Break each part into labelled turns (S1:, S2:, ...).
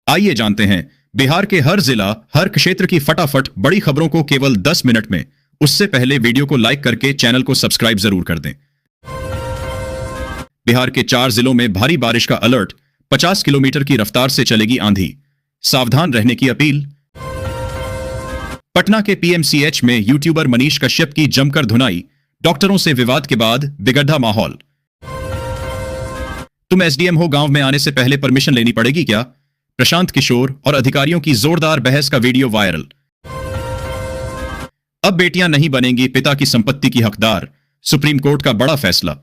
S1: आइए जानते हैं बिहार के हर जिला, हर क्षेत्र की फटाफट बड़ी खबरों को केवल 10 मिनट में। उससे पहले वीडियो को लाइक करके चैनल को सब्सक्राइब जरूर कर दें। बिहार के 4 जिलों में भारी बारिश का अलर्ट, 50 किलोमीटर की रफ्तार से चलेगी आंधी, सावधान रहने की अपील। पटना के पीएमसीएच में यूट्यूबर मनीष कश्यप की जमकर धुनाई, डॉक्टरों से विवाद के बाद बिगड़ा माहौल। तुम एसडीएम हो, गांव में आने से पहले परमिशन लेनी पड़ेगी क्या? प्रशांत किशोर और अधिकारियों की जोरदार बहस का वीडियो वायरल। अब बेटियां नहीं बनेंगी पिता की संपत्ति की हकदार, सुप्रीम कोर्ट का बड़ा फैसला।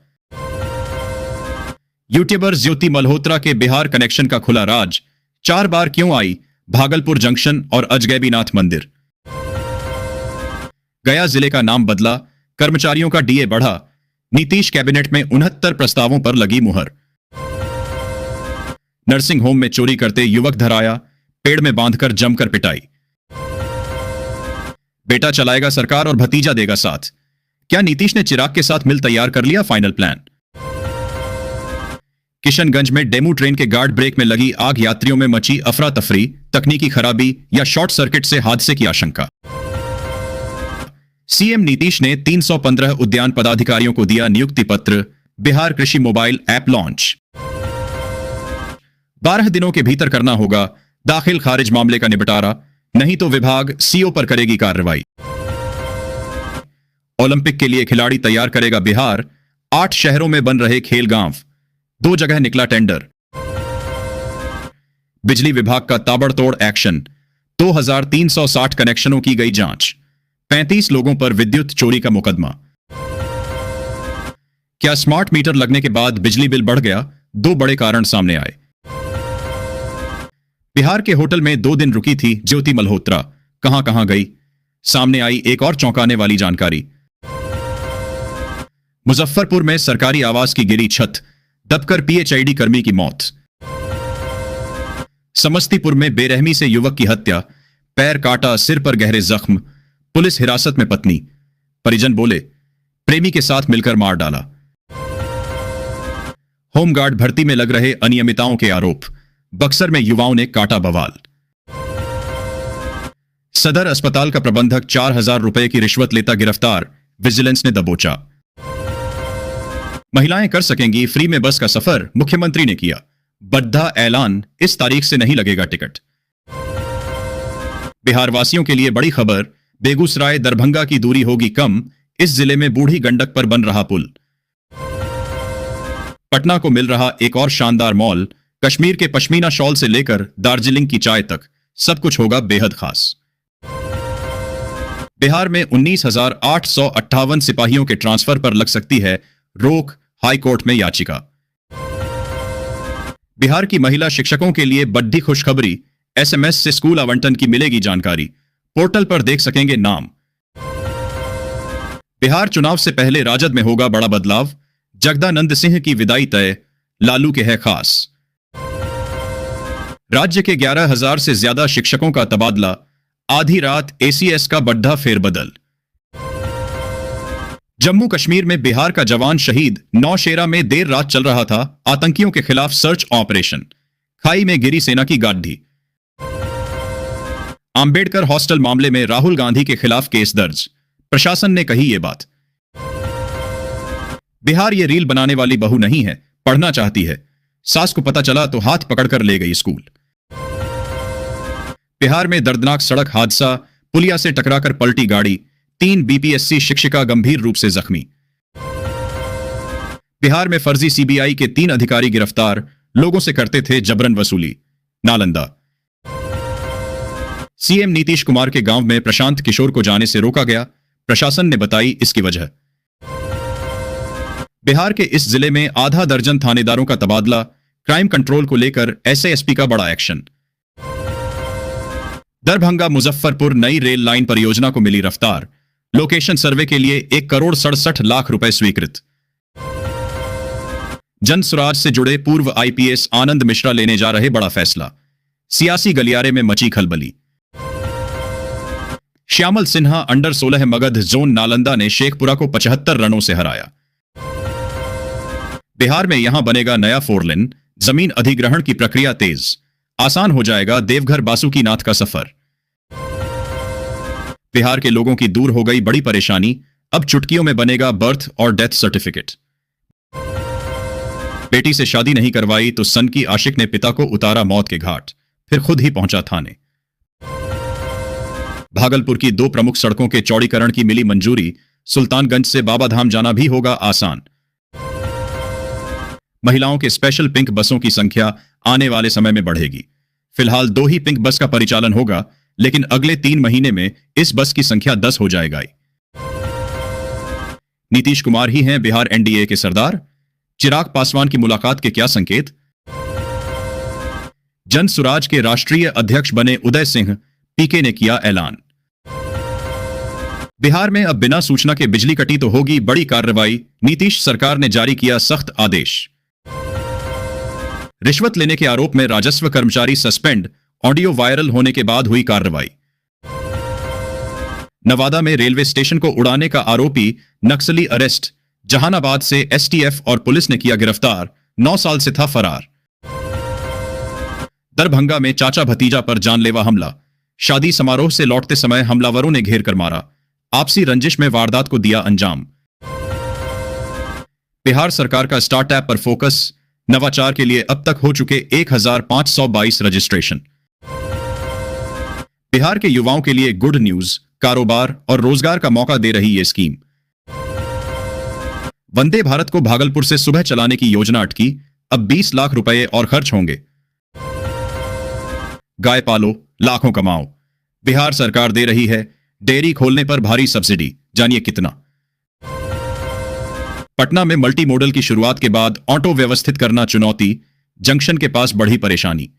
S1: यूट्यूबर ज्योति मल्होत्रा के बिहार कनेक्शन का खुला राज, 4 बार क्यों आई भागलपुर जंक्शन और अजगैबीनाथ मंदिर। गया जिले का नाम बदला, कर्मचारियों का डीए बढ़ा, नीतीश कैबिनेट में 69 प्रस्तावों पर लगी मुहर। नर्सिंग होम में चोरी करते युवक धराया, पेड़ में बांधकर जमकर पिटाई। बेटा चलाएगा सरकार और भतीजा देगा साथ। क्या नीतीश ने चिराग के साथ मिल तैयार कर लिया फाइनल प्लान? किशनगंज में डेमू ट्रेन के गार्ड ब्रेक में लगी आग, यात्रियों में मची अफरा तफरी, तकनीकी खराबी या शॉर्ट सर्किट से हादसे की आशंका। सीएम नीतीश ने 315 उद्यान पदाधिकारियों को दिया नियुक्ति पत्र, बिहार कृषि मोबाइल ऐप लॉन्च। 12 दिनों के भीतर करना होगा दाखिल खारिज मामले का निपटारा, नहीं तो विभाग सीओ पर करेगी कार्रवाई। ओलंपिक के लिए खिलाड़ी तैयार करेगा बिहार, 8 शहरों में बन रहे खेल गांव, 2 जगह निकला टेंडर। बिजली विभाग का ताबड़तोड़ एक्शन, 2360 कनेक्शनों की गई जांच, 35 लोगों पर विद्युत चोरी का मुकदमा। क्या स्मार्ट मीटर लगने के बाद बिजली बिल बढ़ गया? 2 बड़े कारण सामने आए। बिहार के होटल में 2 दिन रुकी थी ज्योति मल्होत्रा, कहां कहां गई? सामने आई एक और चौंकाने वाली जानकारी। मुजफ्फरपुर में सरकारी आवास की गिरी छत, दबकर पीएचआईडी कर्मी की मौत। समस्तीपुर में बेरहमी से युवक की हत्या, पैर काटा, सिर पर गहरे जख्म, पुलिस हिरासत में पत्नी। परिजन बोले प्रेमी के साथ मिलकर मार डाला। होमगार्ड भर्ती में लग रहे अनियमितताओं के आरोप, बक्सर में युवाओं ने काटा बवाल। सदर अस्पताल का प्रबंधक 4000 रुपए की रिश्वत लेता गिरफ्तार, विजिलेंस ने दबोचा। महिलाएं कर सकेंगी फ्री में बस का सफर, मुख्यमंत्री ने किया बद्धा ऐलान, इस तारीख से नहीं लगेगा टिकट। बिहार वासियों के लिए बड़ी खबर, बेगूसराय दरभंगा की दूरी होगी कम, इस जिले में बूढ़ी गंडक पर बन रहा पुल। पटना को मिल रहा एक और शानदार मॉल, कश्मीर के पश्मीना शॉल से लेकर दार्जिलिंग की चाय तक सब कुछ होगा बेहद खास। बिहार में 19,858 सिपाहियों के ट्रांसफर पर लग सकती है रोक, हाई कोर्ट में याचिका। बिहार की महिला शिक्षकों के लिए बड़ी खुशखबरी, एसएमएस से स्कूल आवंटन की मिलेगी जानकारी, पोर्टल पर देख सकेंगे नाम। बिहार चुनाव से पहले राजद में होगा बड़ा बदलाव, जगदानंद सिंह की विदाई तय, लालू के है खास। राज्य के 11,000 से ज्यादा शिक्षकों का तबादला, आधी रात एसीएस का बड्ढा फेरबदल। जम्मू कश्मीर में बिहार का जवान शहीद, नौशेरा में देर रात चल रहा था आतंकियों के खिलाफ सर्च ऑपरेशन, खाई में गिरी सेना की गाड़ी। अंबेडकर हॉस्टल मामले में राहुल गांधी के खिलाफ केस दर्ज, प्रशासन ने कही ये बात। बिहार ये रील बनाने वाली बहू नहीं है, पढ़ना चाहती है, सास को पता चला तो हाथ पकड़कर ले गई स्कूल। बिहार में दर्दनाक सड़क हादसा, पुलिया से टकराकर पलटी गाड़ी, 3 बीपीएससी शिक्षिका गंभीर रूप से जख्मी। बिहार में फर्जी सीबीआई के 3 अधिकारी गिरफ्तार, लोगों से करते थे जबरन वसूली, नालंदा। सीएम नीतीश कुमार के गांव में प्रशांत किशोर को जाने से रोका गया, प्रशासन ने बताई इसकी वजह। बिहार के इस जिले में आधा दर्जन थानेदारों का तबादला, क्राइम कंट्रोल को लेकर एसएएसपी का बड़ा एक्शन। दरभंगा मुजफ्फरपुर नई रेल लाइन परियोजना को मिली रफ्तार, लोकेशन सर्वे के लिए 1,67,00,000 रुपए स्वीकृत। जन स्वराज से जुड़े पूर्व आईपीएस आनंद मिश्रा लेने जा रहे बड़ा फैसला, सियासी गलियारे में मची खलबली। श्यामल सिन्हा अंडर 16 मगध जोन नालंदा ने शेखपुरा को 75 रनों से हराया। बिहार में यहां बनेगा नया 4 लेन, जमीन अधिग्रहण की प्रक्रिया तेज, आसान हो जाएगा देवघर बासुकीनाथ का सफर। बिहार के लोगों की दूर हो गई बड़ी परेशानी, अब चुटकियों में बनेगा बर्थ और डेथ सर्टिफिकेट। बेटी से शादी नहीं करवाई तो सन की आशिक ने पिता को उतारा मौत के घाट, फिर खुद ही पहुंचा थाने। भागलपुर की 2 प्रमुख सड़कों के चौड़ीकरण की मिली मंजूरी, सुल्तानगंज से बाबाधाम जाना भी होगा आसान। महिलाओं के स्पेशल पिंक बसों की संख्या आने वाले समय में बढ़ेगी। फिलहाल 2 ही पिंक बस का परिचालन होगा, लेकिन अगले 3 महीने में इस बस की संख्या 10 हो जाएगा। नीतीश कुमार ही हैं बिहार एनडीए के सरदार, चिराग पासवान की मुलाकात के क्या संकेत? जन सुराज के राष्ट्रीय अध्यक्ष बने उदय सिंह, पीके ने किया ऐलान। बिहार में अब बिना सूचना के बिजली कटी तो होगी बड़ी कार्रवाई, नीतीश सरकार ने जारी किया सख्त आदेश। रिश्वत लेने के आरोप में राजस्व कर्मचारी सस्पेंड, ऑडियो वायरल होने के बाद हुई कार्रवाई। नवादा में रेलवे स्टेशन को उड़ाने का आरोपी नक्सली अरेस्ट, जहानाबाद से एसटीएफ और पुलिस ने किया गिरफ्तार, 9 साल से था फरार। दरभंगा में चाचा भतीजा पर जानलेवा हमला, शादी समारोह से लौटते समय हमलावरों ने घेर कर मारा, आपसी रंजिश में वारदात को दिया अंजाम। बिहार सरकार का स्टार्टअप पर फोकस, नवाचार के लिए अब तक हो चुके 1522 रजिस्ट्रेशन। बिहार के युवाओं के लिए गुड न्यूज, कारोबार और रोजगार का मौका दे रही ये स्कीम। वंदे भारत को भागलपुर से सुबह चलाने की योजना अटकी, अब 20 लाख रुपए और खर्च होंगे। गाय पालो, लाखों कमाओ, बिहार सरकार दे रही है डेयरी खोलने पर भारी सब्सिडी, जानिए कितना। पटना में मल्टी मॉडल की शुरुआत के बाद ऑटो व्यवस्थित करना चुनौती, जंक्शन के पास बढ़ी परेशानी।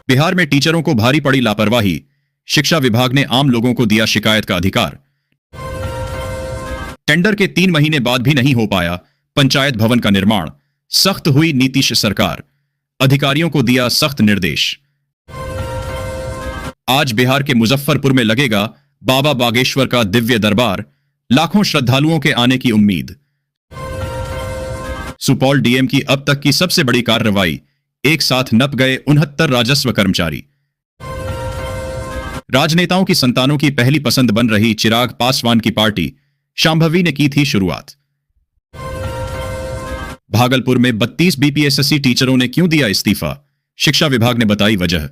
S1: बिहार में टीचरों को भारी पड़ी लापरवाही, शिक्षा विभाग ने आम लोगों को दिया शिकायत का अधिकार। टेंडर के 3 महीने बाद भी नहीं हो पाया पंचायत भवन का निर्माण, सख्त हुई नीतीश सरकार, अधिकारियों को दिया सख्त निर्देश। आज बिहार के मुजफ्फरपुर में लगेगा बाबा बागेश्वर का दिव्य दरबार, लाखों श्रद्धालुओं के आने की उम्मीद। सुपौल डीएम की अब तक की सबसे बड़ी कार्रवाई, एक साथ नप गए 69 राजस्व कर्मचारी। राजनेताओं की संतानों की पहली पसंद बन रही चिराग पासवान की पार्टी, शांभवी ने की थी शुरुआत। भागलपुर में 32 बीपीएसएससी टीचरों ने क्यों दिया इस्तीफा, शिक्षा विभाग ने बताई वजह।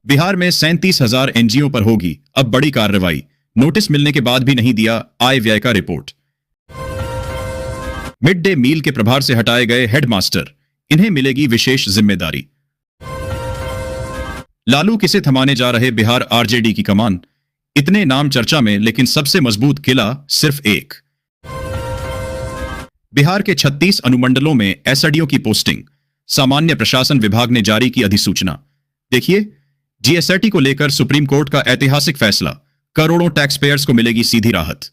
S1: बिहार में 37,000 एनजीओ पर होगी अब बड़ी कार्रवाई, नोटिस मिलने के बाद भी नहीं दिया आय व्यय का रिपोर्ट। मिड डे मील के प्रभार से हटाए गए हेडमास्टर, इन्हें मिलेगी विशेष जिम्मेदारी। लालू किसे थमाने जा रहे बिहार आरजेडी की कमान, इतने नाम चर्चा में लेकिन सबसे मजबूत किला सिर्फ एक। बिहार के 36 अनुमंडलों में एसडीओ की पोस्टिंग, सामान्य प्रशासन विभाग ने जारी की अधिसूचना। देखिए, जीएसआरटी को लेकर सुप्रीम कोर्ट का ऐतिहासिक फैसला, करोड़ों टैक्स पेयर्स को मिलेगी सीधी राहत।